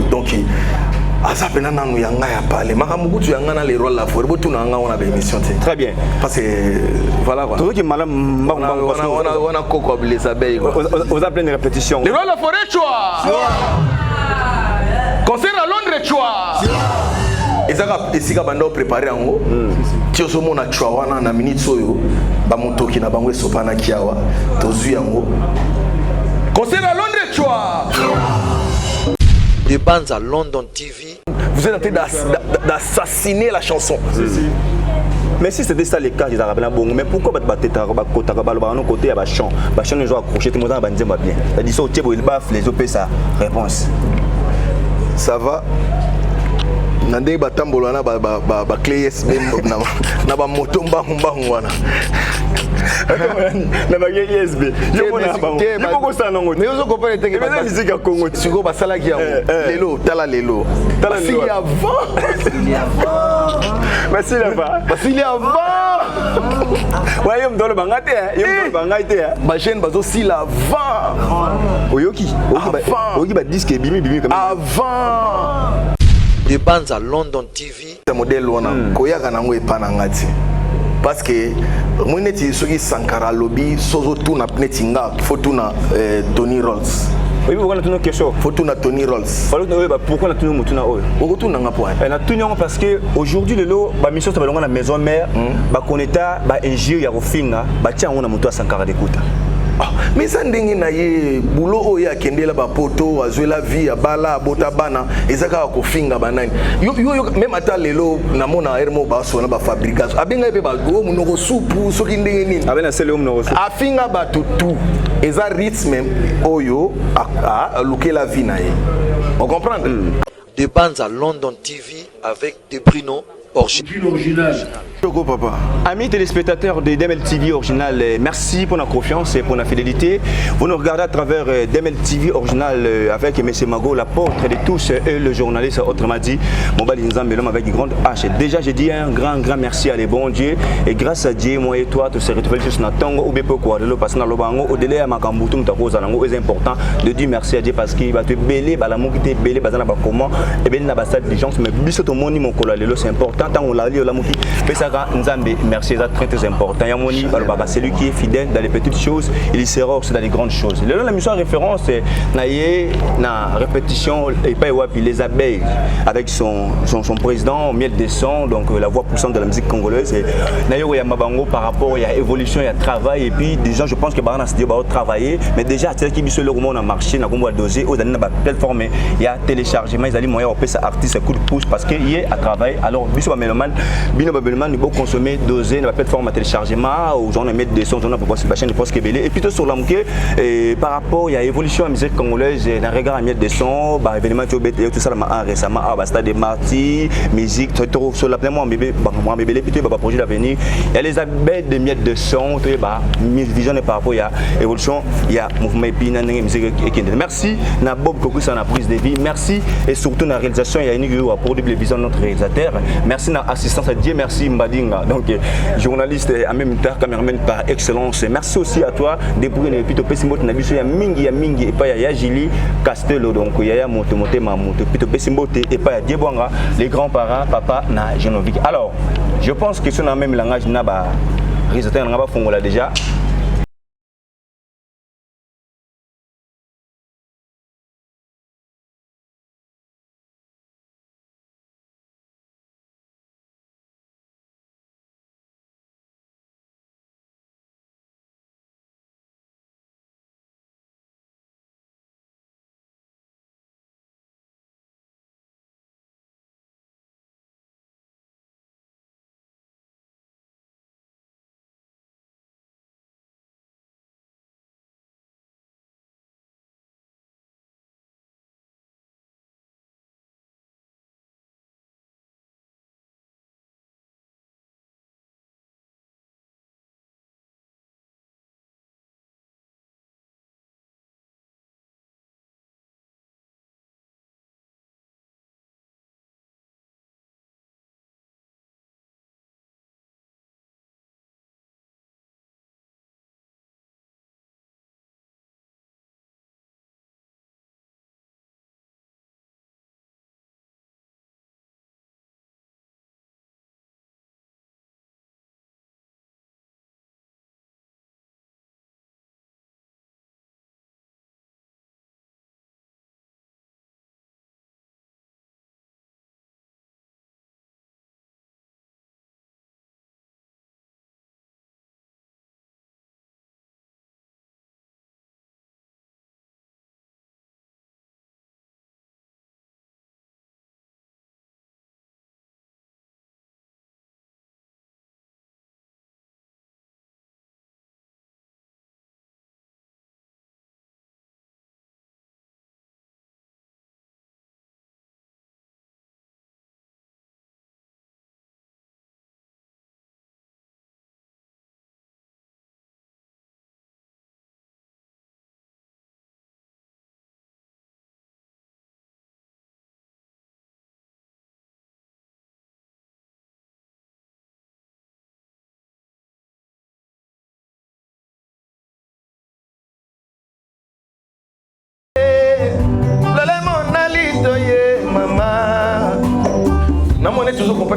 donc asa pena nanu yanga ya parler makamukutu yanga na les rôles la for botu na nga on a émission très bien parce que voilà quoi tout qui malam on a coco les abeilles vous appelez une répétition les rôles la forêt choix concert à Londres choix ezaka esika bando préparer yango tioso mona choix wana na minute soyo ba motoki na bango esopana kiawa tozu yango concert à Londres choix des bandes à London TV. Vous êtes en train d'assassiner la chanson. Mais si c'était ça le cas, je rappelle bon, mais pourquoi côté à chant les gens accrochés, tout le monde bien. C'est-à-dire ça au Thiebo il baffe les OP sa réponse. Ça va. Nande batambolo na ba clé USB na ba moto mbahumba wana. Na ba USB. Yo mona ba. Ni poko sa nango. Mais ozo comprendre tenge ba musique ya Congo. Siko ba sala ki yango. Lelo, tala lelo. Tala lelo. Si avant. Merci là-bas. Parce qu'il est avant. Ouais, yom dolo bangate, yom dolo bangate. Ba jeune bazo si l'avant. Oyoki ba disque bimi comme avant. Des bandes à London TV. Ce modèle wana koyaka nango epanangati. Parce que moneti soki Sankara lobby sozo tuna pnetinga faut tuna Tony Rolls. Oui, pourquoi on a une question? Faut tuna Tony Rolls. Pourquoi on a une mutuna oyo? Okotuna nga point. On a tuni parce que aujourd'hui le lot ba mission ça va la maison mère ba koneta ba ingénieur ya rofinga ba tia on a mutu Sankara d'écoute. Mais ça ndenge na ye boulot oyo akendela ba poto azwela vie ya bala bota bana ezaka ko finga banani yo même ata lelo na mona hermo ba sona ba fabrication abenga be ba go munoko soupu soki ndenge nini abena sele munoko soupu afinga ba tout eza rythme oyo a lukela vie na ye on comprend des bandes à London TV avec des Bruno original. Papa. Amis téléspectateurs de DML TV Original, merci pour la confiance et pour la fidélité. Vous nous regardez à travers DML TV Original avec M. Mago, l'apôtre de tous et le journaliste, autrement dit, Mobali Nzambe, l'homme avec une grande H. Déjà, j'ai dit un grand merci à les bons dieux. Et grâce à Dieu, moi et toi, tu se retrouves sur Natango ou Bepo Kouadelo, parce que dans le bango, au délai à Makambutum, c'est important de dire merci à Dieu parce qu'il va te béler, l'amour qui t'est bélé, comment, et bien l'ambassade des gens, mais biso mon c'est important. Tant on l'a dit, Nzambe, merci, c'est très important. Yamoni, celui qui est fidèle dans les petites choses, il sera aussi dans les grandes choses. La mission en référence, c'est la répétition et pas les abeilles avec son président, Miel des Sons, donc la voix poussante de la musique congolaise. Nayo Yamabango par rapport à l'évolution, il y a travail et puis déjà je pense que Barana se dit travailler, mais déjà c'est qui dit le roman a marché, n'a pas dosé, aux années plateforme, il y a téléchargement, ils allaient moyen on peut ça artiste coup de pouce parce qu'il y a à travail. Alors Bino Babelman, nous pouvons consommer, doser, la plateforme à téléchargement, aux gens mettre des sons, on a proposé la chaîne de Post Kébélé. Et plutôt sur l'amouké, par rapport, il y a évolution à la musique congolaise, dans le regard à mettre des sons, événement tout ça récemment, Stade des Marty, musique, sur la plaine, moi, bébé, plutôt, projet d'avenir. Il y a les abeilles de miettes de son, vision par rapport, il y a évolution, il y a mouvement épine, musique et merci, na Bob Kokus en a prise de vie, merci, et surtout la réalisation, il y a une vidéo à produire la vision de notre réalisateur. Merci à l'assistance à Dieu, merci Mbadinga, donc journaliste et en même temps caméraman par excellence. Merci aussi à toi, Débrouille et puis Pessimbo, tu as vu, il y a Mingi, et pas il y a Gili Castello, donc il y a Moto, puis Pessimbo, et pas il y a Dieboanga, les grands-parents, papa, na Genovic. Alors, je pense que c'est dans le même langage, n'a pas réalisateur, n'a pas fondé déjà.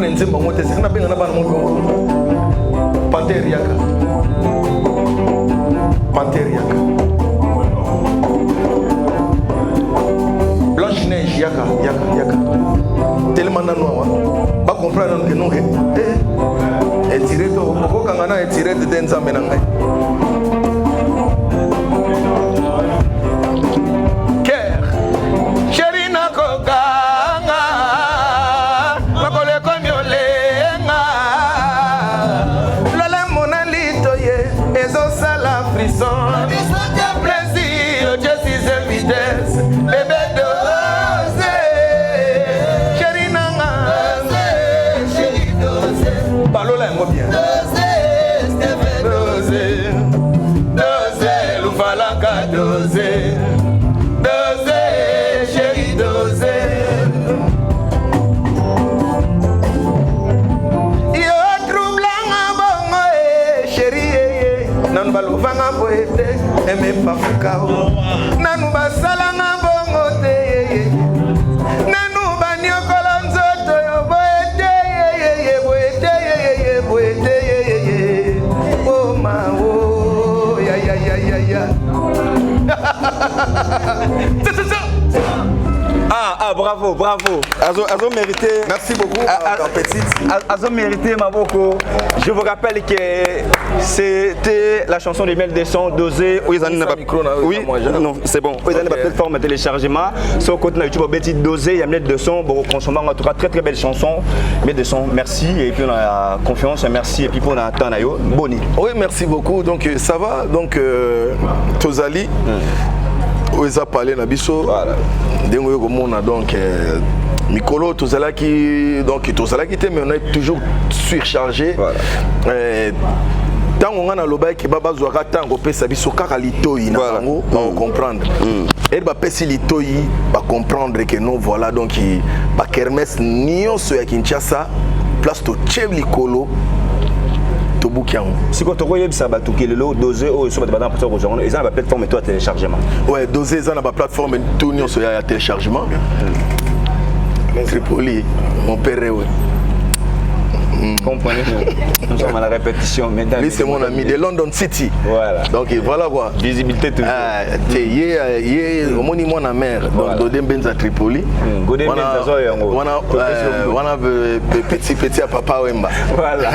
na nzemba ngote c'est na benga na bana mo Panter yaka Blanche Neige yaka tellement na noa ba comprendre que non et tirer to ko kanga na tirer de denza menanga Ker Sherina kokanga makole konyolenga lole monalito ye ezo sala frisson plaisir je suis vitesse bébé dose Sherina chéri dose balola ngo bien dose lufalaka dose chéri dose yo troublanga bongo chéri nanu baluvanga boete eme pafukao nanu basalanga bongo te nanu baniokola nzoto yo boete oh ma oh ya bravo azo mérité. Merci beaucoup azo mérité Maboko. Je vous rappelle que c'était la chanson de Miel des Sons dosé oui non c'est bon vous avez la plateforme de téléchargement sur côté YouTube petit dosé il y a Miel des Sons bon consommer en tout cas très belle chanson Miel des Sons merci et puis on a confiance merci et puis pour attendre ayo boni. Oui merci beaucoup donc ça va donc Tozali Oeza parlé na biso dengo yo komona donc Mikolo tozalaki donc tozalaki te mais on est toujours surchargé tant on a loba ki baba zwaka tango pesa biso kaka litoyi na bango on comprendre et ba pesi litoyi ba comprendre que non voilà donc ba kermesse nyonso ya Kinshasa place to Cheblikolo si quand on regarde ça, le dosé ou sur la plateforme et toi téléchargement. Ouais, dosé ça na la plateforme tout n'y a téléchargement. Tripoli, mon père ouais. Comprenez, nous sommes à la répétition. Lui c'est mon ami de London City. Voilà. Donc voilà quoi. Visibilité toujours. Au monument na mer. Donc Dodem Benza Tripoli. On a petit à Papa Wemba. Voilà.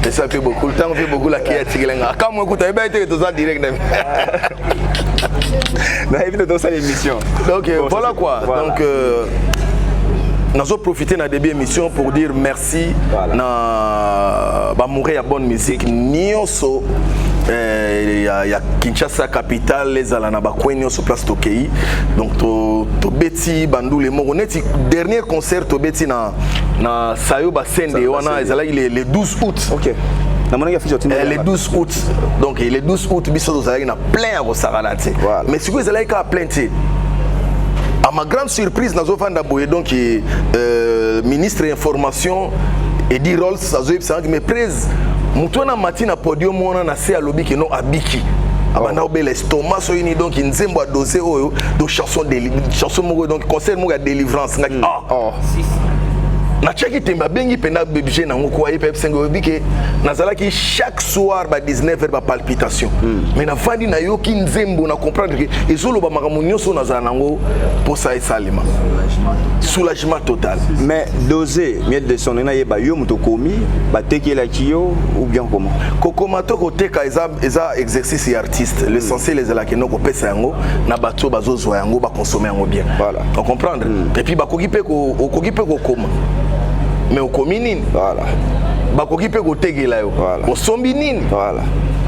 Et ça fait beaucoup. Le temps on fait beaucoup la qui est tiglenga. Quand moi écoute, il va être tout ça direct. On a évité dans ça l'émission. Donc voilà quoi. Donc nous avons profité de la début émission pour dire merci na mourir à bonne musique nyonso ya Kinshasa capitale les alana ba kwenyo sur place Tokei donc to beti bandule moko neti dernier concert to beti na Sayo Basende wana ezala le 12 août. OK. Le 12 août donc le 12 août biso tozalaki na plein à Rosarala te mais si vous allez ka plein te à ma grande surprise, nous avons donc ministre de l'information Eddie Rolls, mais prise, Moutouana Matina podium, on a assez à lobby qui non abiki. Abana obé l'estomac, so ini donc une zemba dosé donc chanson donc concert de délivrance. Na chaki temba bengi pena budget na ngoko ayi pep sengo bike nazalaki chaque soir ba 19h ba palpitation mais na fandi na yoki nzembo na comprendre que ezolo ba makambo nyonso nazala nango pour ça esalema soulagement total mais dosé Miel des Sons na yeba yo muto komi ba tekela kiyo ou bien comment kokoma to ko teka eza exercice et artiste l'essentiel les ala kenoko pesa yango na bato bazozwa yango ba consommer yango bien voilà on comprendre et puis ba kokipe ko koma mais au communine voilà bakoki pe ko tegela yo ko sombinine voilà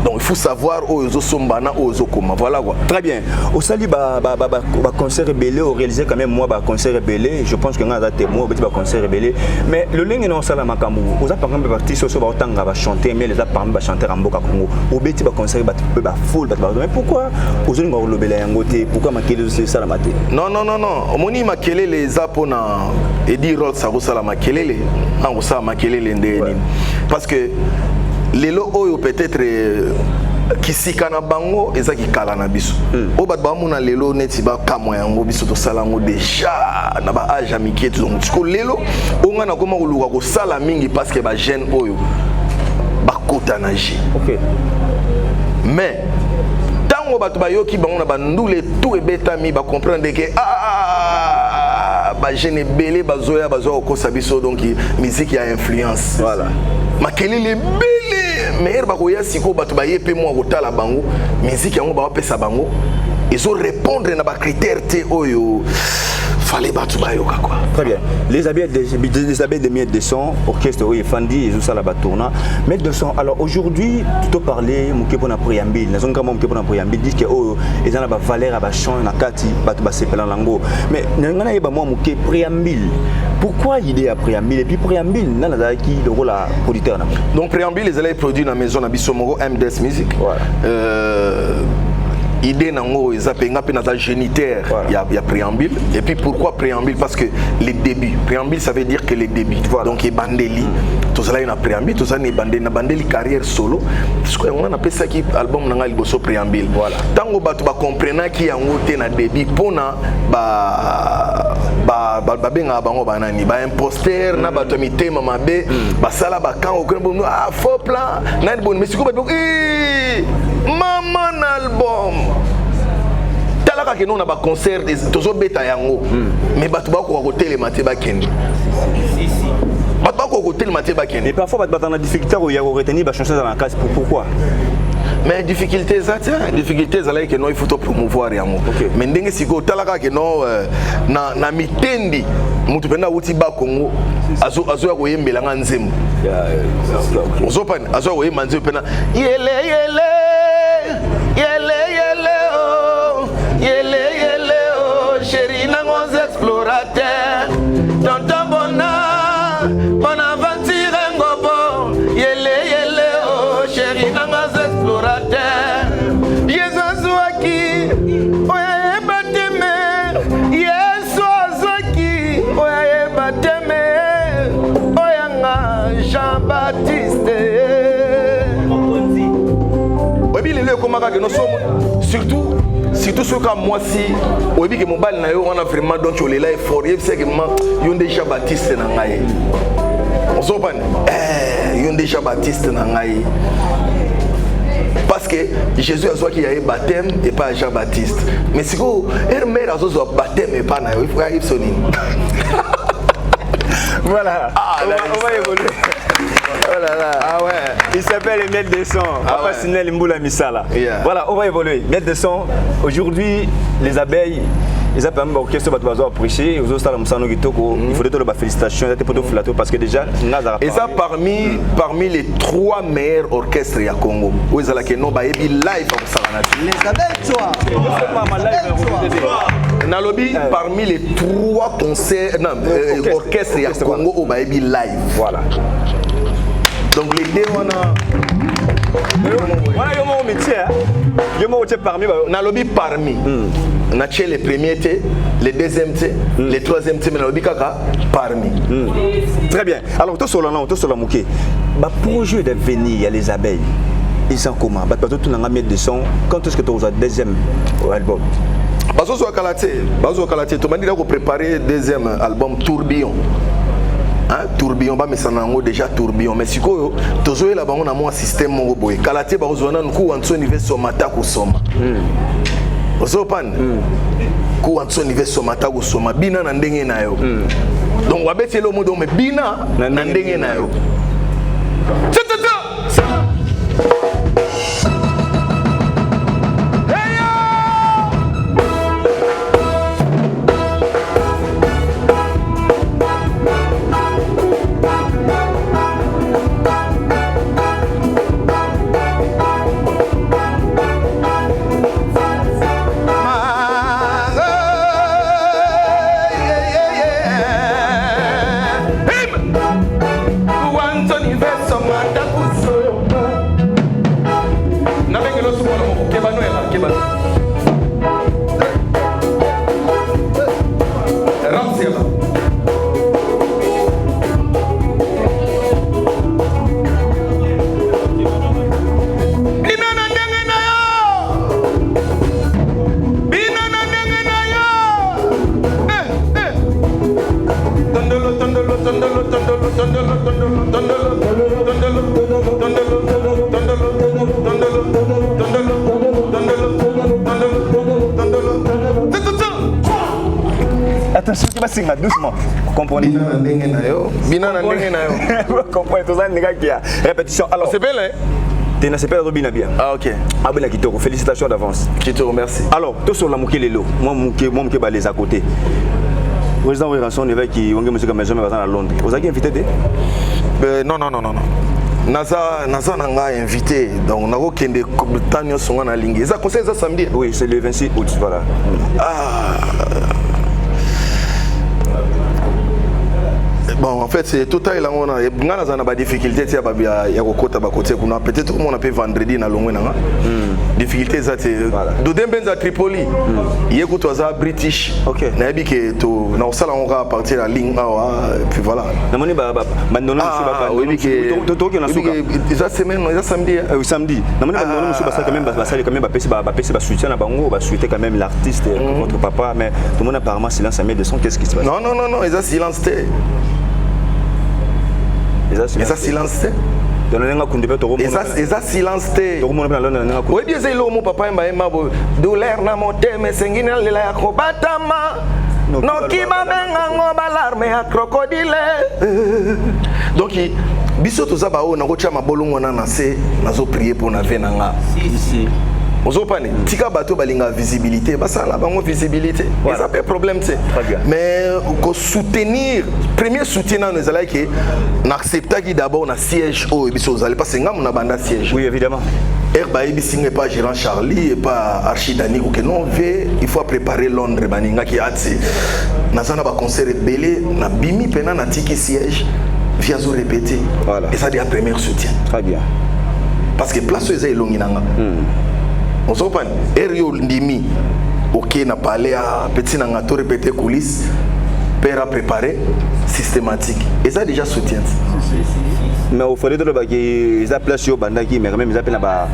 donc il faut savoir ozo sombana ozo koma voilà quoi très bien au sali ba concert rebelle au réalisé quand même moi ba concert rebelle je pense que on a témoin au petit ba concert rebelle mais le lingue non sala makambu aux a par exemple artiste so ba otanga ba chanter mais les a par ba chanter en boka Congo au petit ba concert ba full ba mais pourquoi aux ngo lobela yango te pourquoi makele c'est ça la maté non omoni makele les apona et dire ça ko sala makele en ça makele ndeni parce que les lots peut-être kisika na bango eza kikala na biso o bat ba mona lelo neti ba kamwa yango biso to sala ngo déjà na ba âge amitié donc tiko lelo onga na koma koluka ko sala mingi parce que ba jeune oyo ba kota na ji OK mais tango bat ba yoki bango na ba ndule tout ebetami ba comprendre que ba jeune belé bazoya bazo ko sabiso donc musique a influence voilà makelele belé mais herba ko ya siko bato ba yepe mo ko tala bango musique yango ba pesa bango ils ont répondre na ba critère te oyo fallait bato ba yoka quoi. Très bien. Les abeilles de Maître de son orchestre oui Fandi et tout ça là bas tourna Maître de son alors aujourd'hui tout parler mouké pour na préambule na zonga mouké pour na préambule dit que oh ils ont la valeur à ba chant na kati bato ba sepela lango mais ngana yeba moi mouké préambule pourquoi idée à préambule et puis préambule na na qui le rôle à producteur na donc préambule les élèves produits dans maison na Bisomoro MDS Music voilà. Idée nango ezapenga pe na géniteur il y a préambule et puis pourquoi préambule parce que les débuts préambule ça veut dire que les débuts voilà. Donc bandeli tout ça là une préambule tout ça ni bandeli carrière solo parce que on a appelé ça qui album nanga liboso préambule voilà tango batu ba comprendre ki yango te na début pona ba benga bango banani ba imposteur na batu mitema mabe ba sala ba kan okon ah faux plan na bon mais siko ba maman album talaka ke non na ba concert tozo beta yango mais batu ba ko hotel maté ba kendi batu ba ko hotel maté ba kendi et parfois batu na difficulté ou ya retenir ba chanson dans la classe pourquoi mais difficulté ça là que non il faut to promouvoir yango mais ndenge siko talaka ke non na mitendi mutu penda uti ba Congo azo ya koyembela nga nzembo ozopani azo ya koyemba nzembo pena yele yele yele yele oh yele yele oh chéri nangos explorateur tonton bon aventure ngobo yele yele oh chéri nangos explorateur Jesus waki oya bateme Yesu azaki oya bateme oya nga Jean-Baptiste obi lelo komaka ke no somo surtout ce cas moi si obi ke mobile na yo on a vraiment donc on est là fort il sait que yo déjà Baptiste na ngai ozopane yo déjà Baptiste na ngai parce que Jésus a dit qu'il y a un baptême et pas Jean-Baptiste mais si vous mère a un baptême et pas il faut y sonner voilà on va évoluer. Oh là là. Ah ouais. Il s'appelle Maître de son. Papa Sinel Mboula Misala. Voilà, on va évoluer. Maître de son. Aujourd'hui, les abeilles. Ils appellent un orchestre qui va apprécier. Ils ont il faut donner des félicitations. Parce que déjà, et ça parmi les 3 meilleurs orchestres à Congo. Où ils ont live. Les abeilles, toi. Nalobi parmi les 3 concerts, orchestres à Congo où ils live. Voilà. Donc les deux on a voilà yo mon métier yo mon métier parmi nalobi parmi na chez les premiers té les deuxième té les troisième té nalobi kaka parmi très bien alors to solo muké ba projet d'avenir il y a les abeilles ils sont comment ba tout na mettre de son quand est-ce que tu as deuxième album bazo kalaté to mandi ko préparer deuxième album Tourbillon. Hein, tourbillon ba mesanango déjà tourbillon mais sikoyo tozoye la bango na mo système mo boye kalaté ba ozona nku wanso niveau somata ko soma ozopan ku wanso niveau somata ko soma bina na ndenge na yo donc wabetelo mo donc bina na ndenge na yo Mata singa doucement. Comprenez. Bina na ndenge na yo. Comprenez tout ça nega qui a répétition. Alors c'est belle hein. T'es c'est pas Robina bien. Ah OK. Ah ben Kitoko, félicitations d'avance. Je te remercie. Alors, tout sur la mouké lelo. Moi mouké ba les à côté. Président Ranson évêque qui on musique maison mais à Londres. Vous avez invité non. Naza nanga invité donc nako kende tanyo songa na lingi. Ça conseil ça samedi. Oui, c'est le 26 août voilà. Bon, en fait, c'est total là on a des difficultés ya kokota ba côté kuna peut-être on a peut vendredi na longwe nanga. Difficulté ça c'est do dembenza Tripoli. Yeko toza British. OK. Na yebi ke to na osala on va partir la ligne puis voilà. Na moni ba mandona monsieur ba to na suka. Ça semaine, ça samedi. Oui, samedi. Na moni mandona monsieur ba ça quand même ba pesi ba soutien na bango ba souhaiter quand même l'artiste votre papa mais tout le monde apparemment silence à mettre de son qu'est-ce qui se passe? Non, ils ont silencé. Et ça silence. Et ça silence. Oui, bien c'est l'homme papa m'a douleur na motema sengina lela ya kobatama. No kiba benga ngoba larme ya crocodile. Donc biso to za ba o na ko chama bolongo na se nazo prier pour na venanga. Si. Ozopane tika bato balinga visibilité basala bango visibilité et ça fait problème c'est mais ko soutenir premier soutien dans les alliés que n'accepta qui d'abord na siège au biso zali parce que ngam na banda siège oui évidemment Herba Ebisingue pas gérant Charlie et pas Archidani que non il faut préparer Londres baninga qui ati nazana ba concert belé na bimi pena na tiki siège via zo répéter et ça dit un premier soutien très bien parce que place eza elongi nanga on se comprend Erio Ndimi OK n'a parlé à petit nanga to répéter coulisses père a préparé systématique et ça déjà soutient mais au fallait de le bagay ils a place au bandaki mais quand même ils appellent ba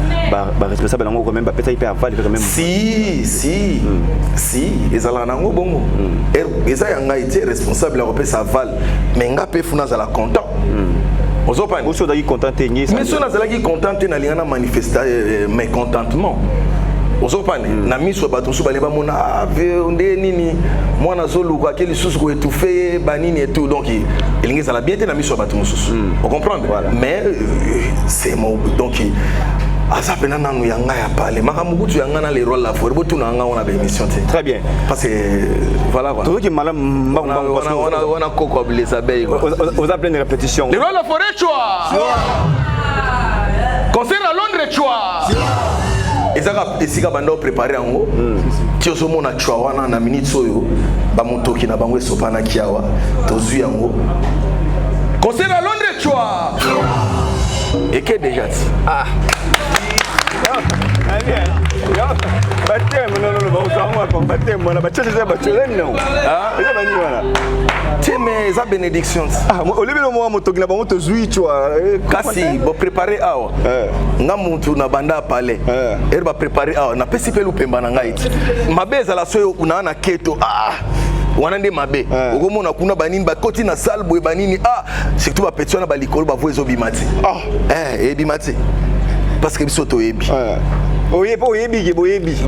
responsable nango quand même ba peut-être hyper valide quand même si ils ala nango bongo et ça yanga été responsable la repère ça val mais nga pe funa za la content on se comprend vous soyez content tenir mais so na za la qui content na lingana manifester mécontentement ozopane na miso bato so baleba mona nde nini mwana zoluka akeli susu ko étouffé banini et tout donc elingi ça la bien na miso bato mususu on comprend mais c'est mon donc asa pena nanu yanga ya pale makamukutu yanga na les rôles la for botu na nga on a émission très bien parce que voilà tout qui malam on a koko les abeilles aux appels de répétition les rôles la forêt choix concert à Londres choix ezaka esika bando préparer yango tioso mona chwawana na minute soyo ba motoki na bango esopana kiawa tozu yango concert à Londres chwa et que déjà mais ça bénédiction au lieu de moi moto na bango tozui chwa kasi bo préparer awa nga muntu na banda pale ba préparer awa na pesi pe lupemba na ngai mabeza la soyo una na keto wana nde mabe okomona kuna banini bakoti na salle boye banini surtout ba petio na balikolo ba voezo bimati ebimati parce que biso toyebi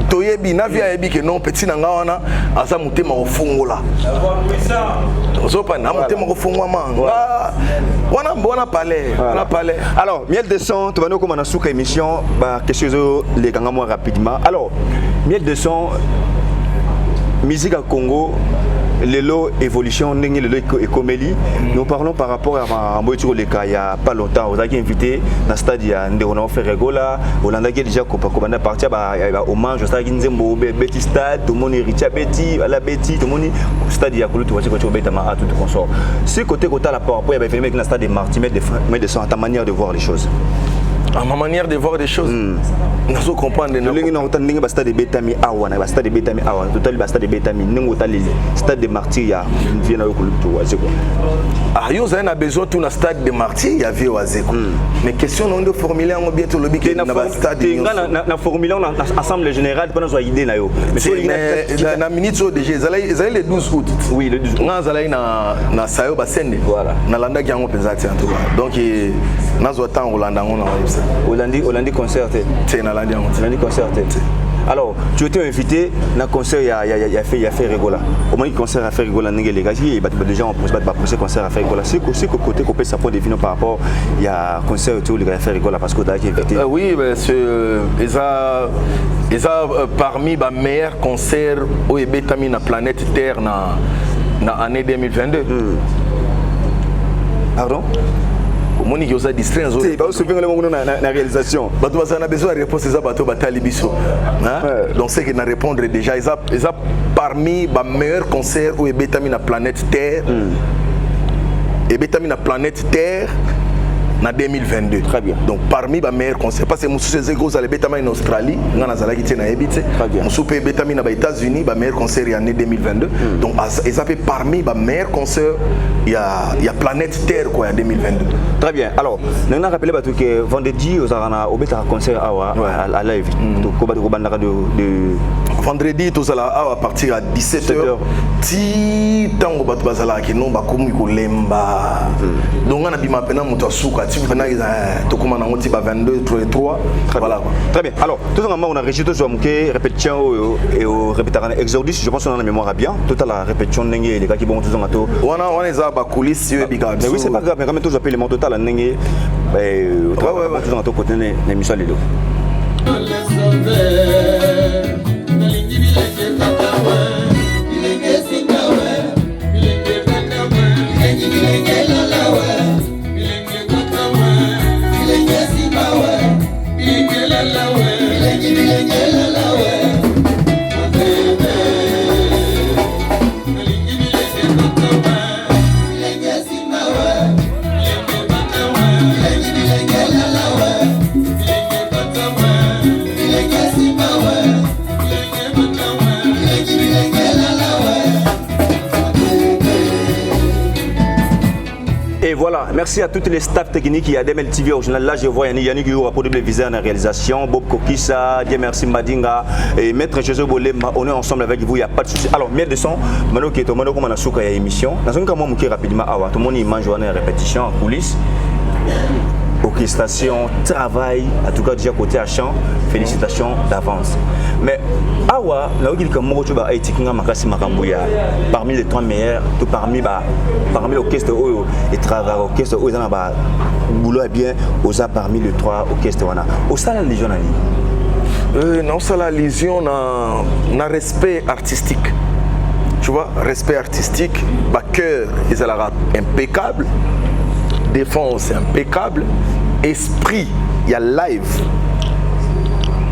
toyebi na via yebi que non petit na nga wana aza mutema ofungola ozopa na mutema ofungwa manga wana palais alors miel de son tu vas nous comment na souka émission ba quelque chose les ganga moi rapidement alors miel de son musique à Congo Lelo évolution ndenge lelo ekomeli nous parlons par rapport à Moïtiro Leka il y a pas longtemps vous avez invité dans stade ya ndeko fait regola Olanda qui déjà ko banda partir ba hommage au stade Nzembo Betty stade tout monde Richa Betty la Betty tout monde stade ya kulu tu vois ko beta ma tout consort ce côté la par rapport il y avait filmé dans stade de Martimet de son ta manière de voir les choses à ma manière de voir des choses nazo comprendre na lingi na otandinga ba stade de Betami awana ba stade de Betami awana total ba stade de Betami ningo tali stade de Martyr ya vient na yokulutu wazeko yo za na besoin tout na stade de Martyr ya vie wazeko mais question non de formuler en bientôt le bic na ba stade na formuler on assemblée générale pendant so idée na yo mais na minute so déjà zalai le 12 août oui le 12 août nga zalai na sayo ba sende voilà na landa ki yango pensati en tout cas donc nazo temps Olanda ngona Hollandi concerté. C'est na landi yango. Hollandi concerté. Alors, tu étais invité dans le concert, il y a fait Rigola. Au moins, le concert a fait Rigola, les gars, il y a déjà un concert à faire Rigola. C'est aussi que côté coupé, ça peut deviner par rapport, il y a un concert où les gars fait Rigola parce que tu as été invité. Oui, ils ont parmi les meilleurs concerts où il y a la planète Terre dans l'année 2022. Pardon? Moni qui a distrait c'est pas aussi bien la réalisation. Bato a besoin de réponse à bato batali biso. Donc c'est qu'ils répondre déjà ils ont parmi les meilleurs concerts où il la planète Terre. Et la planète Terre en 2022. Très bien. Donc parmi les meilleurs concerts parce que nous sommes gros à Betami en Australie, on a zala qui tient à Ebite. Nous sommes Betami aux États-Unis, les meilleurs concerts en 2022. Donc ils ont parmi les meilleurs concerts il y a planète Terre quoi en 2022. Très bien. Alors, nous avons rappelé que vendredi au concert à live. Vendredi tous à partir à 17h. Ti tango bato bazala ki non ba komu ko lemba. Donc on a bima pena muto suka ti pena to kuma na ngoti ba 22 3. Voilà. Très bien. Alors, tout le monde on a rejeté sur muke répétition et au répétition Exodus, je pense qu'on a la mémoire bien. Tout à la répétition nengé les gars qui vont tous en ato. On a ba coulisses bika. Mais oui, c'est pas grave, mais quand même toujours l'élément total nengé toujours en to côté l'émission Lelo. Voilà, merci à toutes les staffs techniques qui a DML TV original. Là, je vois Yannick Guillaume pour double visée en réalisation, Bob Kokissa, Dieu merci Madinga et Maître José Bolemba. On est ensemble avec vous, il n'y a pas de souci. Alors, mieux de son, maintenant qui est au moment où on a souka émission, dans un cas, moi, je rapidement, tout le monde il mange en répétition en coulisses. Orchestration, travail, en tout cas déjà côté à chant, félicitations d'avance. Mais awa, là où il y a parmi les 3 meilleurs, tout parmi l'orchestre et travail orchestre où ils ont boulot bien, aux parmi les 3 orchestres au sein de la Légion non, ça la Légion na respect artistique. Tu vois, respect artistique, bah cœur, ils ont impeccable. Défense impeccable, esprit, il y a live.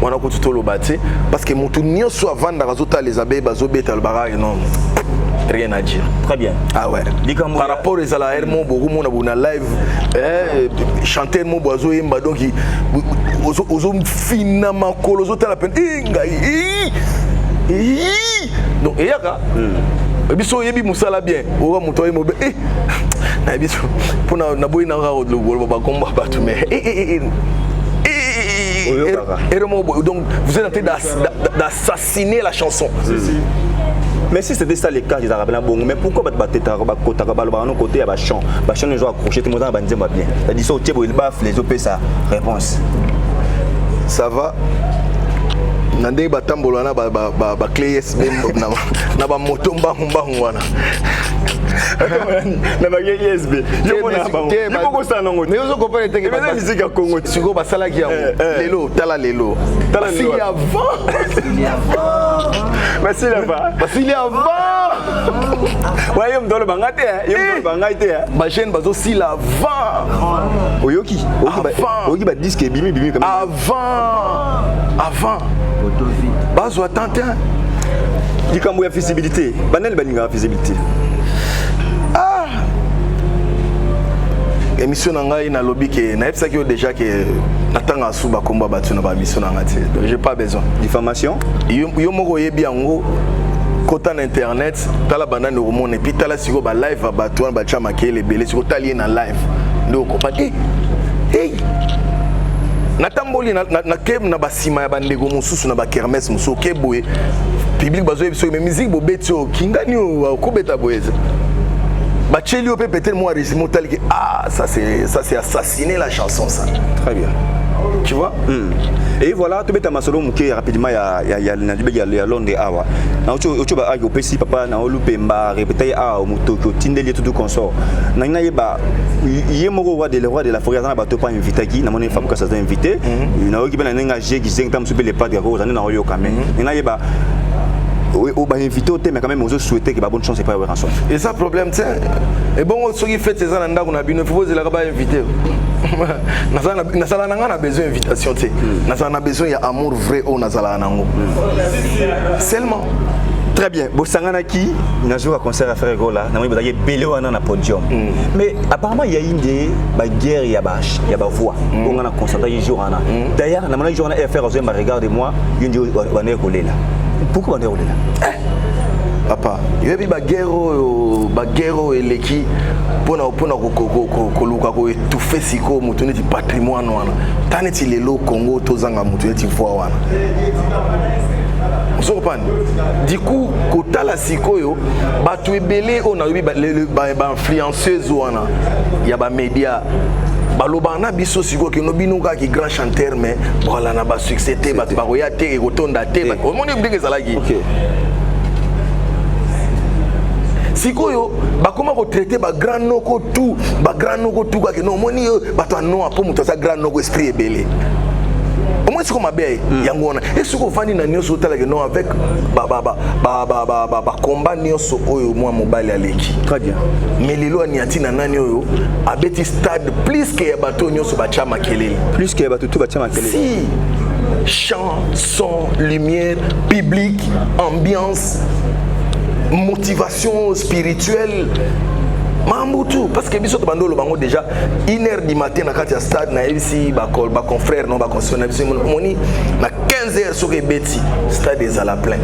On a tout le bâti parce que mon tournoi soit vendre les abeilles, non, rien à dire. Très bien. Ah ouais. Par rapport aux salaires, mon live, chanter mon boiseau et donc aux hommes finalement aux autres la peine. Donc il y a biso yebi musala bien owa muto ye mobe na biso pona na boyi na rawo le ba komba batu mais donc vous êtes en train d'assassiner la chanson. Mais si c'était ça les cas, ils arabe bon, mais pourquoi battre côté à chant les gens accrochés tout le monde va dire bien. C'est-à-dire ça au il baffe les OP ça réponse. Ça va. Nande batambola na ba clé USB na ba moto mbangu wana na ba USB yo mona ba yo ko sa nango mais ozo comprendre tenge ba musique ya Congo siko ba sala ki yango lelo tala si avant merci là-bas parce qu'il y avant ouais yom dolo bangate ba jeune bazo si avant oyoki ba disque bimi comme avant bazo attente likambo ya visibilité banel baninga visibilité émission nanga ina lobby ke na epsa ki déjà que natanga suba komba batu na ba mission nanga te donc j'ai pas besoin diffamation yo moko yebi yango kota na internet tala banane romone puis tala siko ba live batu ba chama ke le belé siko tali na live ndoko pa hey natamboli na kem na basima ya bandego mususu na ba kermesse mususu ke boye public bazo yebiso mais musique bo betio kingani ko beta boyeza Bachelio peut peut-être moi résumer ça c'est assassiner la chanson ça. Très bien. Tu vois? Et voilà, tu as masolo mouké rapidement, il y a Londres awa. Tu vas au PC papa na olupemba répéter a au mutoko tindeli tout consort. Na ina yeba yemoko roi de la forêt na bato pas invité qui na mon femme que ça s'est invité. Na oki bana nga j'ai qui zeng tam souper les pas de rose na yo quand même. Ina yeba on va inviter au thème mais quand même on souhaiter que ba bonne chance et pas avoir rançon. Et ça problème tiens. Et bon ceux qui fait ces ananda on a bien faut les là-bas inviter. Nazala nanga besoin d'invitation tu sais. Nazala besoin il y a amour vrai au nazala nango. Seulement très bien. Bon sanganaki na jour à concert à faire gola na moi bazaki belé wana na podium. Mais apparemment il y a une des guerre il y a ba voix. On a constaté un jour ana. D'ailleurs na mona jour na faire aux hommes regardez-moi, il dit on est collé là. Pourquoi on est collé là? Papa, il y a baguero et l'équipe pour koluka ko étouffer siko mutune du patrimoine wana. Taneti lelo Congo tozanga mutune ti voix wana. Vous comprenez? Du coup, kota la siko yo, batu ebele on a eu ba influenceuse wana. Ya ba média baloba na biso siko ke no binuka ki grand chanteur mais voilà na ba succès te ba roya te e rotonda te ba o moni ndenge zalaki. OK. Sikoyo bakoma ko traiter ba grand noko tout ka ke no moni bato no apo muto sa grand noko esprit ebele. Au moins c'est comme abeille yangona et ce qu'on vandi na nyoso tala ke non avec ba combat nyoso oyo moi mobile aleki. Très bien. Mais lelo aniati na nani oyo abeti stade plus que bato nyoso ba chama kelele. Plus que bato tout ba chama kelele. Si chant, son, lumière, public, ambiance, motivation spirituelle. Mambutu parce que biso to bandolo bango déjà 1h du matin na kati ya stade na ici ba confrère non ba concernant biso moni na 15h sur ebeti stade ezala plein.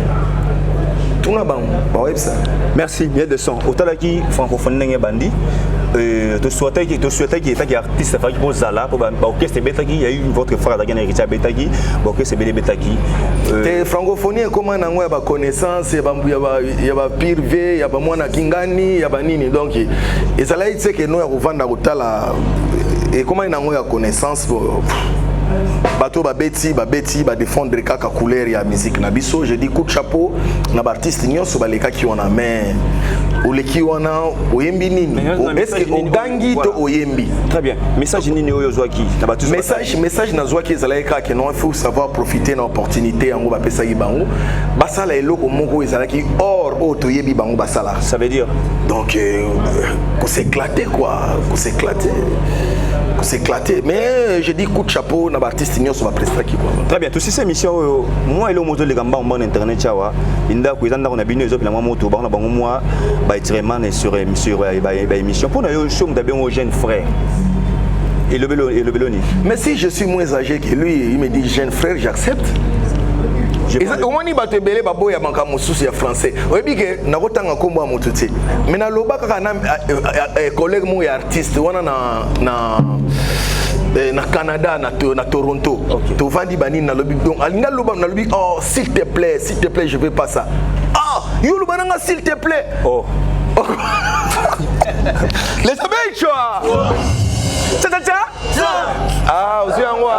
Tout na bango ba websa. Merci bien de son. Otalaki francophone ndenge bandi tu souhaitais qu'il était artiste fait pour Zala pour orchestre Betaki il y a eu votre frère Dagana Richard Betaki orchestre Betaki te francophonie comment nango ya ba connaissance ya ba pire ya ba mwana kingani ya ba nini donc ezala itse que no ya kovanda kotala et comment nango ya connaissance bato ba défendre kaka couleur ya musique na biso je dis coup de chapeau na ba artiste nyonso baleka ki wana mais oleki wana oyembi nini est-ce que ogangi to oyembi très bien message nini oyo zwaki na batu message na zwaki ezalaka que non il faut savoir profiter de l'opportunité yango ba pesa bango basala eloko moko ezalaki or o to yebi bango basala ça veut dire donc pour s'éclater quoi pour s'éclater mais je dis coup de chapeau na ba artiste nyonso ba presta ki quoi très bien tout ces émissions moi elo moto le gamba en internet chawa inda ko izanda na bino ezo pela moto ba na bango moi ba itrement sur émission pour na yo show d'abe un jeune frère et le Beloni mais si je suis moins âgé que lui il me dit jeune frère j'accepte. Comment ni bato ebele babo ya banka mususu ya français oyebi ke nakotanga kombo ya motu te mais na loba kaka na collègue mo ya artiste wana na Canada na Toronto to vandi banini na lobi donc alinga loba na lobi oh s'il te plaît je veux pas ça ah yo loba nanga s'il te plaît oh les abeilles choix ah aussi en moi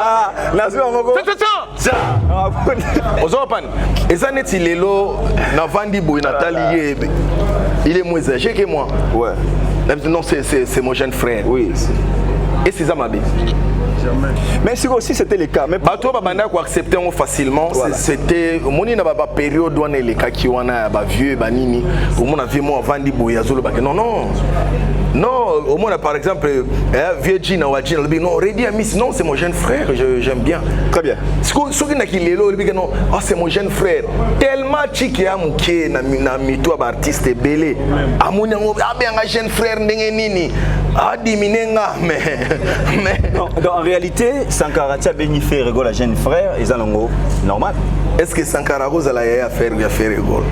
Ozopan ezaneti lelo na vandi boy Nathalie il est moins âgé que moi ouais non c'est mon jeune frère oui et c'est ça ma belle mais si aussi c'était le cas mais pas toi banda ko accepter facilement voilà. C'était moni na ba période wana les cas qui wana ba vieux ba nini au moins avait moi vandi boy azolo ba non au moins par exemple vieux Gina ou Gina non ready à miss non c'est mon jeune frère j'aime bien très bien ce qui n'a qui lelo non oh c'est mon jeune frère tellement chiki amuke na mito ba artiste belé amoni ngo abenga jeune frère ndenge nini adiminenga mais en réalité Sankara tia béni fait rigole à jeune frère et zalongo normal est-ce que Sankara Rose a ya faire rigole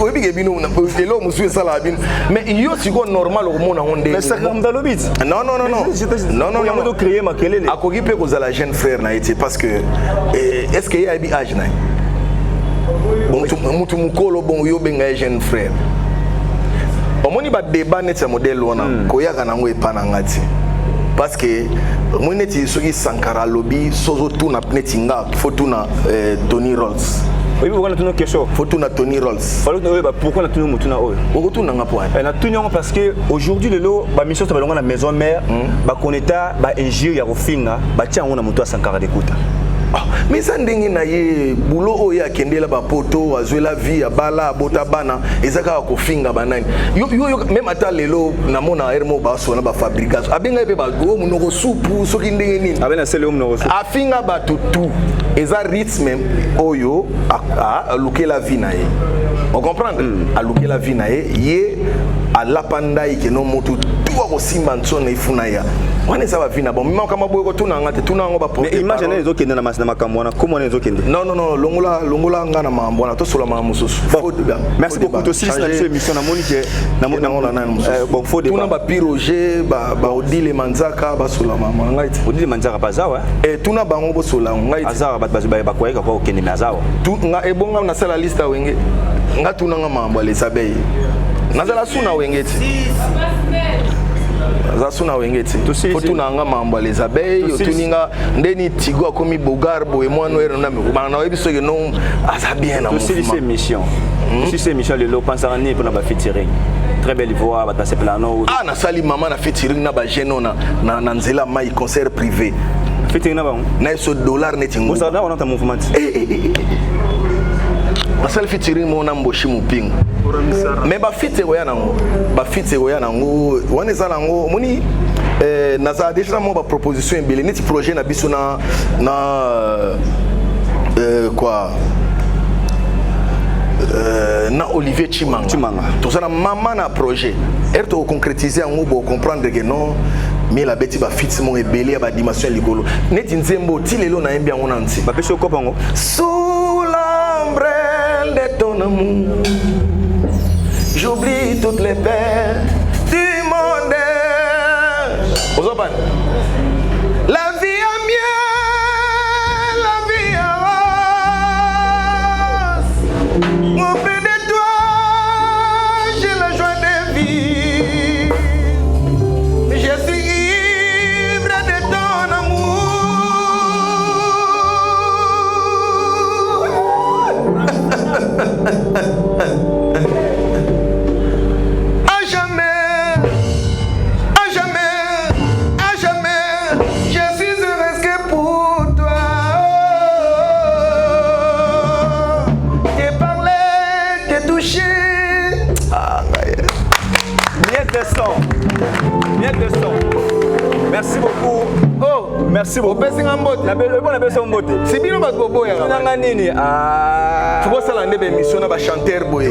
oui bien bino na lelo musu sala bin mais yo siko normal au monde on mais ça comme dans le beat non on créer ma kelele akoki pe ko za la jeune frère na été parce que est-ce que ya bi âge na bon mutu mukolo bon yo benga jeune frère omoni ba débat net sa modèle wana ko yaka nango epana ngati parce que moi neti soki Sankara lobby sozo tuna netinga faut tuna Tony Rolls. Oui, pourquoi on a une question? Faut tuna Tony Rolls. Pourquoi on a une question? On retourne dans point. On a tout parce que aujourd'hui le lot ba mission ça va dans la maison mère ba koneta ba ingénieur ya rofinga ba tia on a moto à Sankara d'écoute. Mais ça ndenge na ye boulot oya kendela ba poto azwela vie abala bota bana ezaka ko finga banani yo même ata lelo na mona hermo ba so na ba fabrication abenga pe ba go munoko soupu soki ndenge nini abena sele munoko soupu afinga ba tout eza rythme oyo a luke la vie na ye on comprend a luke la vie na ye a lapanda ke no motu tuwa ko simba nsona ifuna ya wana ça va venir bon même kama boyo ko tuna ngate tuna ngo ba mais imagine les okende na masina makambo na comment les okende non longola ngana mambo na to sola mamususu merci beaucoup to six na émission na monique na bon faut tuna ba piroger ba odile manzaka ba sola mama ngaiti odile manzaka bazawa tuna bango bo sola ngaiti azawa ba kweka ko okende mazawa tu nga ebonga na sala lista wenge nga tuna nga mambo les abeilles nazala suna wengeti Zasuna wengeti tuna nga mambo les abeilles tuninga ndeni tigo akomi bogarbo et moi noer na na webiso ke non aza bien na mission si c'est Michel Lelo pense à ni pour na ba featuring très belle voix ba passer plano na sali maman na featuring na ba jeno na nzela mai concert privé featuring na ba na so dollar netingo ça na on entend mouvement basali featuring mo na mboshi mupinga mais ba featuring ya nango wana za nango moni naza déjà mo ba proposition ebele neti projet na biso na quoi na Olivier Chimanga tozana mama na projet erto concrétiser en bo comprendre que non mais la bête ba fit mon ebele ba dimension ligolo neti nzembo tilelo na embia ngona nti ba peso kopango sous l'ombrelle de ton amour j'oublie toutes les peines du monde. La vie a mieux, la vie a rose. Auprès de toi, j'ai la joie de vivre. Je suis ivre de ton amour. Bien de son. Merci beaucoup. Oh, merci beaucoup. La belle c'est bien ma gobo ya. Nanga nini? Tu vois ça la nebe émission na ba chanteur boy.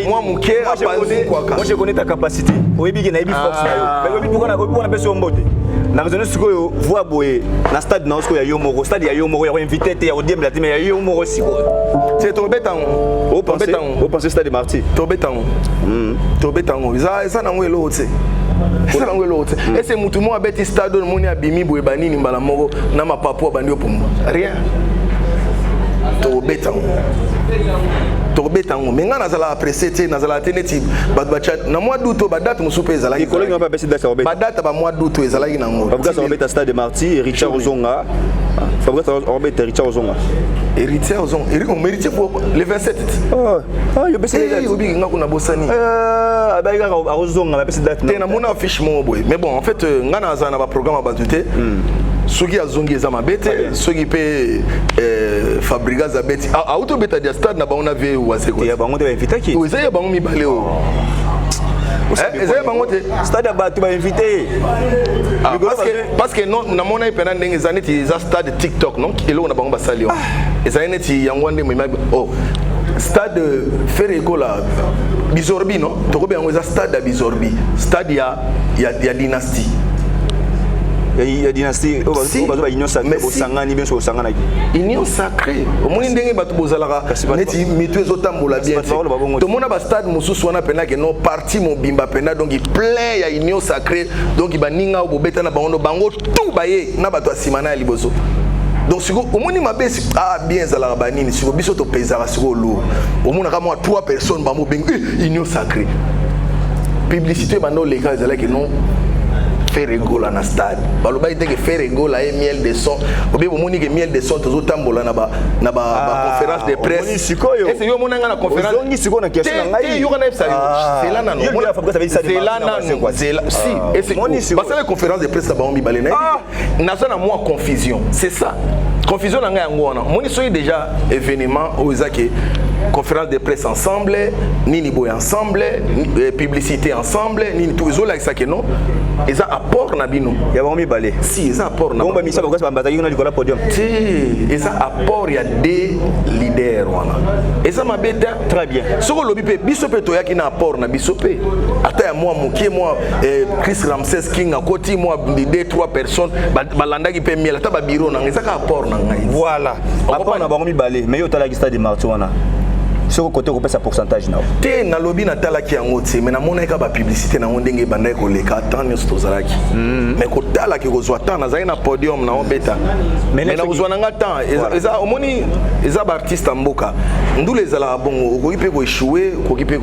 Moi mon cœur a pas quoi. Moi je connais ta capacité. Oyebi ki na yebi force na yo. Mais oyebi pourquoi na beso mbote. Na raison sikoyo voix boy na stade na sikoyo ya yo moko. Stade ya yo moko ya invité te ya odiem la mais ya yo moko sikoyo. C'est tobetango. Au pensez stade Marty. Tobetango. Tobetango. Ça na ngwe lo tse. Ça na ngwe lo tse. Et c'est mutu mo abeti stade no moni abimi boy banini mbala moko na mapapo bandi opumba. Rien. Tobetango. Mais nga nazala apprécier te nazala teneti badbachat na mois d'août ba date musupe ezala. Les collègues n'ont pas baissé date ba date ba mois d'août ezala ki nango. Fabrice Robert stade Marty, Richard Ozonga. Fabrice Robert Richard Ozonga. Héritier Ozonga. On mérite pour le 27. Il a baissé date. Obi nga kuna bosani. Ba nga Ozonga ba baissé date. Te na mona affiche mo boy. Mais bon en fait nga nazana ba programme ba tuté. Soki azongi eza mabete soki pe Fabrigas abeti auto beta dia stade na baona vie wase ko ya bango te invité ki oza ya bango mibale o eza ya bango te stade ba tu ba invité parce que non na mona ipena ndenge zaneti za stade TikTok non elo na bango basali o eza neti yango ndenge mima oh stade Ferrego la Bizorbi non to ko be yango eza stade ya Bizorbi stade ya dynastie. Il y a dynastie union sacrée au sangani bien sur sangana union sacrée au moins ndenge batu bozalaka neti mitu ezotambola bien to mona ba stade mususu wana pena ke no parti mobimba pena donc il plein ya union sacrée donc ba ninga obeta na bango tout baye na batu asimana ya liboso donc siko omoni mabesi bien zalaka banini siko biso to pezaka siko lo omona kama 3 personnes ba mobeng union sacrée publicité bando leka zalaka non faire rigola na stade baloba ite que faire rigola et miel de son obi bomoni que miel de son tozo tambola na ba conférence de presse est-ce yo mona na conférence ongi siko na question ngai yo kana epsa c'est là nanu mona Fabrice avait dit ça c'est là nanu c'est là si et c'est parce que la conférence de presse ba ombi balena na ça na moi confusion c'est ça confusion na ngai yango wana moni soyi déjà événement ozaki conférence de presse ensemble nini boy ensemble publicité ensemble nini tout zo like ça que non ils a apport na bino ya ba mi balé si ils a apport na bomba misa ba kwa ba na likola podium si ils a apport il y a des leaders wana et ça mabeta très bien soko lobi pe biso pe to yaki na apport na biso pe ata ya moi mokie moi Chris Ramses King à côté moi des trois personnes balanda ki pe miel ata ba bureau na ngisa ka apport na ngai voilà apport na ba mi balé mais yo tala ki stade marto wana sur le côté, on peut faire pourcentage. Té na lobby na tala ki yango té mais na mona ka ba publicité na ndenge banda ko leka tant nyosto zalaki mais ko tala ki ko zwa tant na zai na podium na obeta mais na uzwa na tant eza omoni eza ba artiste mboka ndule zala bongo ko kipe ko échouer ko kipe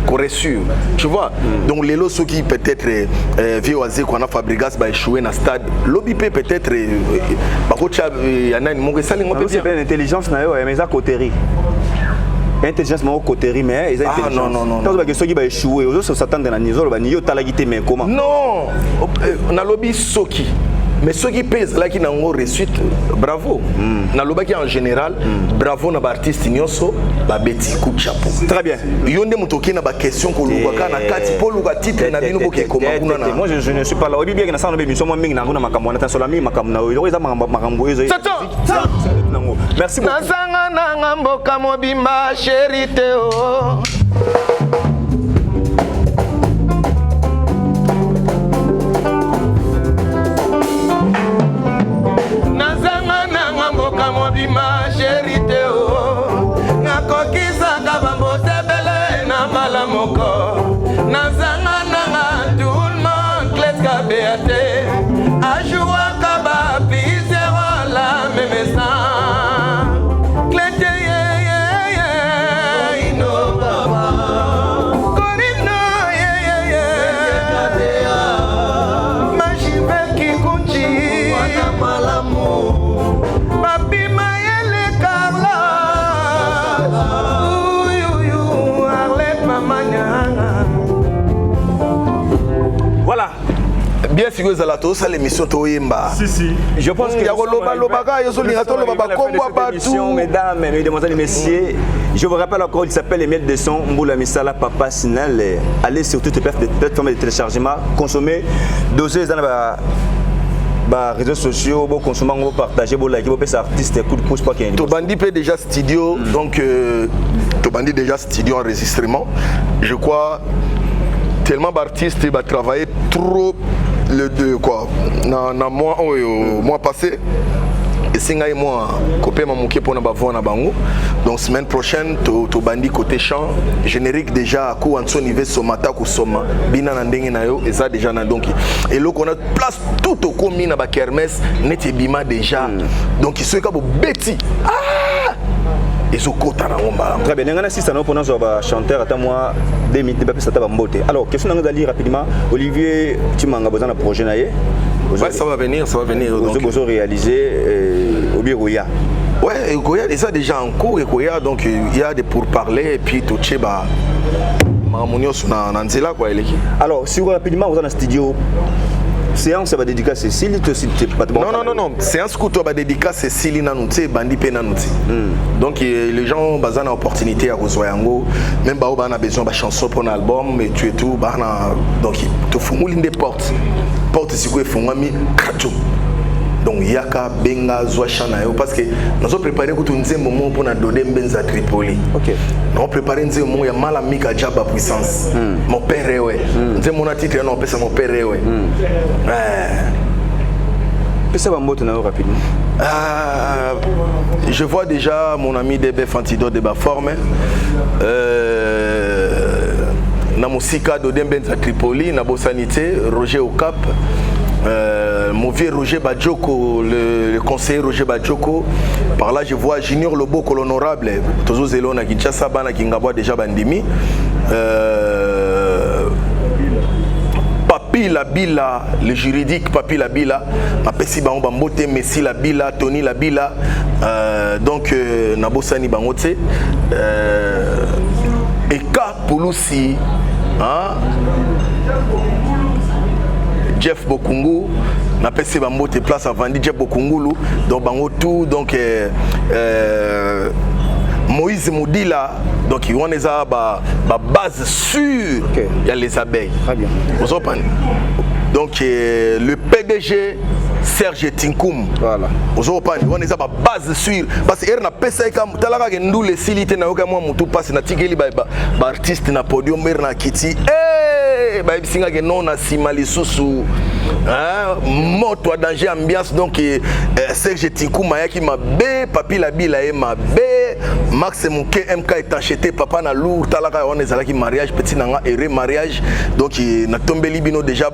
ko reçu tu vois donc les lots qui peut-être vieux qu'on a Fabregas ba échouer na stade lobby peut-être ba ko cha yana ni mongo sali ngo peut bien intelligence na yo mais ça coterie intelligence mon coterie mais ils ont non parce que ceux qui va échouer aux autres s'attendent na nizolo ba niyo talagité mais comment non na lobby soki mais ceux qui pèsent là qui n'ont pas reçu bravo na lobaki en général bravo na ba artiste nyonso ba beti coup de chapeau très bien yonde mutoki na ba question ko lubaka na kati po luka titre na bino boke ko makuna na moi je ne suis pas là obi bien na ça no be mission moi mingi na ngona makambo na tasola mingi makambo na yo eza makambo ezo merci beaucoup nazanga na ngambo kamo bimba chérie o mobima chérie o nakokisa kabambo tebele na mala moko nazanga nanga tout le monde kleska beate ajoua kaba pisero la même sang klete ino baba korino majive kikunchi wana malamu papi mayele karla uyu arlet mamanya voilà bien sûr que la tous l'émission to yemba si je pense que yako loba lobaka yozo linga to loba bakombo partout mesdames mesdemoiselles et messieurs je vous rappelle encore il s'appelle Emile Desson Mboula Misala Papa Sinal allez sur toutes les plateformes de téléchargement consommer doser dans bah réseaux sociaux bon consommer bon partager bon liker bon faire artiste coup de pouce pas qu'il to bandi peut déjà studio donc to bandi déjà studio enregistrement je crois tellement d'artistes va travailler trop le deux quoi na mois passé et singa et moi copé ma moké pour na bavona bango donc semaine prochaine to bandi côté chant générique déjà à coup en son niveau somata ku soma bina na ndenge na yo et ça déjà na donc et là qu'on a place tout au commis na ba kermesse net bima déjà donc il se ka bo beti et ce kota na ngomba très bien ngana sisa no pona zo ba chanteur ata moi 2000 ba pesa ta ba mbote alors question nga dali rapidement Olivier Timanga bozana projet na ye ouais, ça va venir donc vous avez réalisé au bureau ya ouais Goya déjà en cours et Goya donc il y a des pourparlers et puis tout cheba mamunioso na nzela quoi eleki alors si vous rapidement vous en studio séance va dédicace Cécile non séance que toi va dédicace Cécile na nutse bandi pe na nutse donc les gens bazana opportunité à rejoindre yango même ba on a besoin de chanson pour un album et tu et tout bana donc tu funguli des portes si quoi fungami kacho donc yaka benga zwa chana yo parce que nous avons préparé pour un moment pour na donner benza Tripoli OK nous avons préparé un moment ya malamika jaba puissance mon père ouais mon titre non pesa mon père ouais ça va monter rapidement je vois déjà mon ami DBF Antidote de ba forme na musika do Benza Tripoli na bosanité Roger au Cap mon vieux Roger Badjoko, le conseiller Roger Badjoko. Par là, je vois Junior Lobo, l'honorable. Tozo Zelo na Kinshasa, bana Kingabwa déjà bandimi. Papi Labila, le juridique Papi Labila, Mapesi Bango Bambote, Messi Labila, Tony Labila, donc Nabosani Bangote, Eka Pouloussi, hein? Jeff Bokungu, Napesi Bambote place à Vandi, Jeff Bokungulu, donc Bango tout, donc Moïse Moudila, donc il y a une base sûre, il y a les abeilles. Très bien. Vous comprenez? Donc le PDG Serge Tinkoum. Voilà. Vous comprenez? Il y a une base sûre. Parce que na pesa comme talaka ndu les silité na yoka moi mutu passe na tikeli ba artiste na podium na kiti. Ba bisinga ke non na simali susu. Hein? Moto à danger ambiance donc Serge Tinkoum yaki mabe, Papi Labila e mabe, Max Mouké MK est acheté papa na lourd talaka on ezalaki mariage petit nanga erré mariage donc na tombeli bino déjà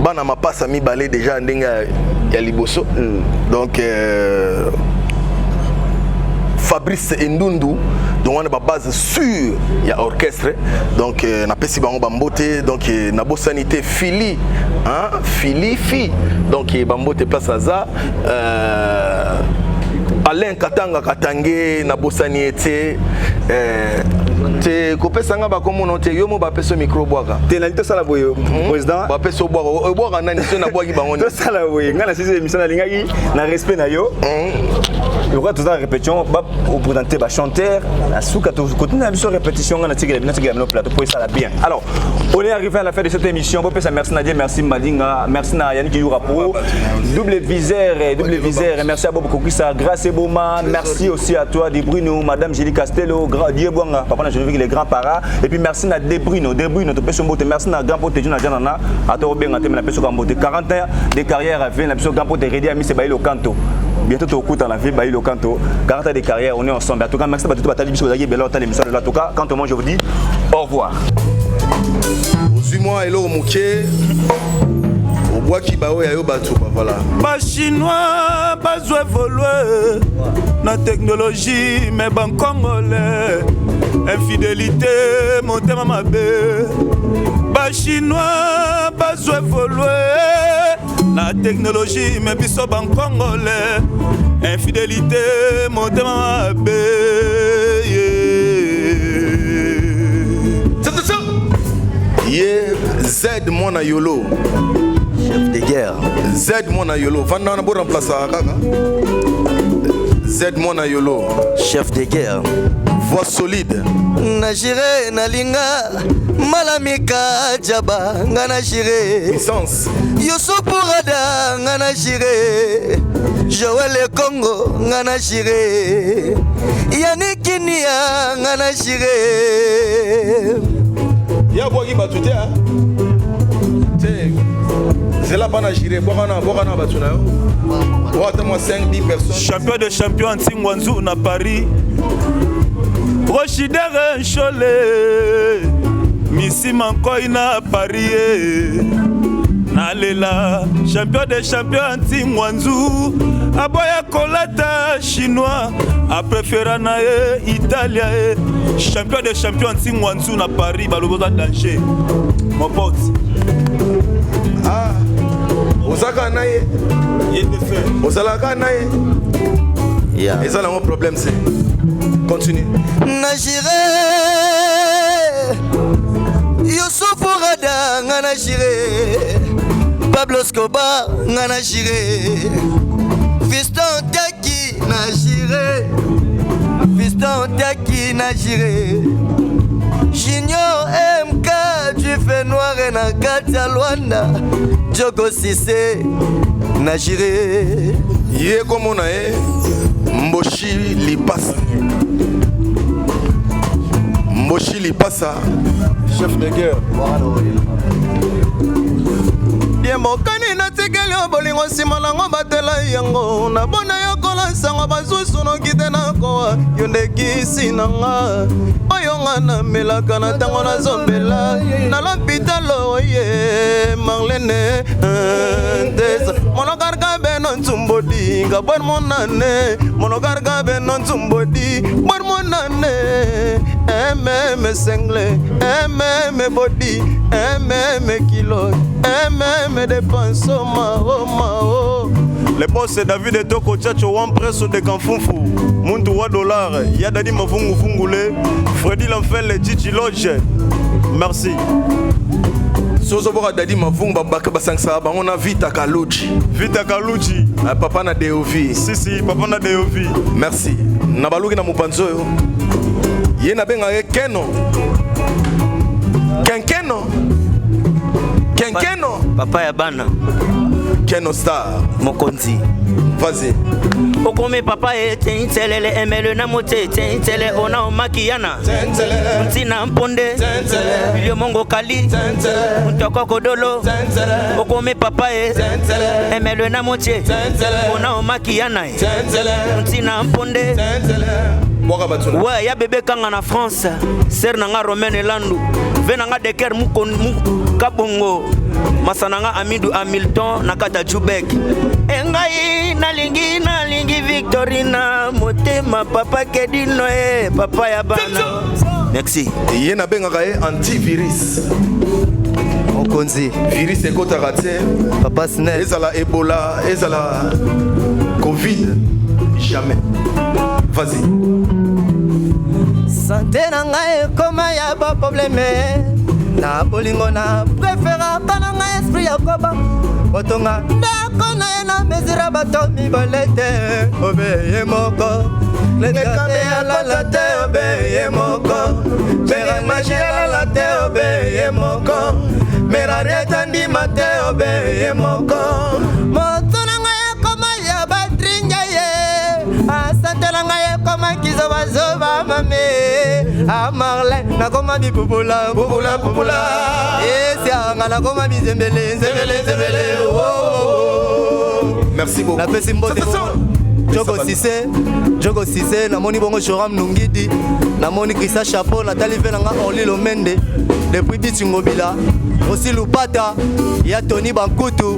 bana ma passe mi balé déjà ndenga ya liboso donc Fabrice Ndundu donc on a base sûre il y a orchestre donc na pesi bango bambote donc na bo sanité Fili hein Fili fi donc bambote place aza Alain Katanga Katange na bosani ete te kopesanga ba komo no te yomo ba peso micro boaka te na lito sala boyo président ba peso boaka boaka nani so na boaki bango to sala boyo ngana sisi émission na lingaki na respect na yo le roi tout en répétition ba présenter ba chanteur na souka to continue la mission répétition ngana tigela no plateau pour ça bien. Alors on est arrivé à la fin de cette émission. Bon pesa merci Nadia, merci Madinga, merci na Yannick Yourapo, double viseur, merci à Bobo Kokissa, grâce et Boma, merci aussi à toi De Bruno, madame Julie Castello, Dieu Bonga, papa na je les grands parents et puis merci na De Bruno to peso mbote, merci na grand pote Juna Janana, à toi Benga te na peso mbote 40 ans de carrière avec na peso grand pote Redi Ami c'est Bailo Canto. Bientôt tu écoutes dans la vie Bailo Canto, 40 ans de carrière, on est ensemble. En tout cas, merci à tout batali biso dagi belo ta l'émission de la toka. Quand moi je vous dis au revoir. Moi Elo Mouké au bois qui baoya yo batou voilà. Ba chinois bazo évoluer na technologie mais ban congolais infidélité motema mabe. Ba chinois bazo évoluer na technologie mais biso ban congolais infidélité motema mabe. Z Mona Yolo Chef de guerre. Z Mona Yolo Vanda na bo remplacer kaka Z Mona Yolo Chef de guerre. Voix solide Najire nalinga malamika jaba ngana jire puissance Yosupurada ngana jire Joël Congo ngana jire Yanikinia ngana jire ya boaki batute hein c'est là bana giré bokana batuna yo boata moi 5-10 personnes champion de champion Antingwanzu na Paris Rochidere Nchole Misi Mankoi na Paris Nalela champion de champion Antingwanzu Aboya Kolata chinois a préféré na italien champion de champion Antingwanzu na Paris baloboza danger mon pote ah Osaka naye Osaka naye yeah. Et ça là mon problème c'est continue Najire Youssoufou Rada ngana jire Pablo Escobar ngana jire Fiston Taki na jire Fiston Taki na jire Junior MK du fait noir et na Katia Luanda Diogo Cissé na jire Yé comme on a Mboshi Lipasa Mboshi Lipasa chef de guerre Yembokani na tikeli obolingo nsima nango batela yango nabona yokola nsango bazusu nokite nakoa yo nde kisi nanga oyo nga namelaka na ntango nazombela na lopitalo ye Marlene Ndesa monokarka beno ntumbodi nga bon monane monokarka beno ntumbodi bon monane MM sengle MM body MM kilo Même dépense mao mao. Le boss David Etoko Tchacho Wan Presso de Kanfunfu. Muntu wa dollar. Yadadi Mafungu Fungule. Freddy Lanfel Titi Lodge. Merci. Sozobora Dadi Mavunga Baka Basangsa, on a Vita Kaluchi. Vita Kaluchi. Papa na Deovi. Si, papa na Deovi. Merci. Nabaluki na Mupanzo. Yena benga Keno. Kenkeno. Kenkeno. Papa ya bana. Keno Star. Mokonzi. Vas-y. Okome papa e tentelele emele na mote tentele ona omakiana Tentele. Ntina mponde Tentele. Bilio mongo kali Tentele. Ntoko kodolo Tentele. Okome papa e Tentele. emele na mote Tentele. ona omakiana Tentele. Ntina mponde Tentele. Boka batuna. Ouais, ya bébé kanga na France, ser nanga Romaine Landu, venanga Deker mu kabongo, masananga Amidou Hamilton nakata Jubek. Engai nalingi Victorina, motema papa Kedino papa ya bana. Merci. Yena benga antivirus. Mokonzi. Virus ekota raté. Papa Snell. Ezala Ebola, ezala Covid. Jamais. Vas-y. Santé na ngai koma ya ba problème. Na bolingo na préféra kana ngai esprit ya koba. Botonga ndako na na mesira bato mi balete. Obeye moko. Le kambe ya la late obeye moko. Mera magie la late obeye moko. Mera reta ndi mate obeye moko. Motona ngai koma ya ba tringa ye. Asante na ngai koma kizo bazoba mame. Amarle na koma bi bubula bubula bubula. Esi anga na koma bi zembele zembele zembele. Merci beaucoup. La pesi mbote. Jogo Cissé, namoni bongo Joram Nungidi, namoni Krista Chapeau, Nathalie Venanga, Orly Lomende, depuis Bitingobila, aussi Lupata, il y a Tony Bankutu.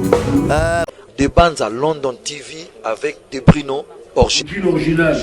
De Banza London TV avec des Bruno original.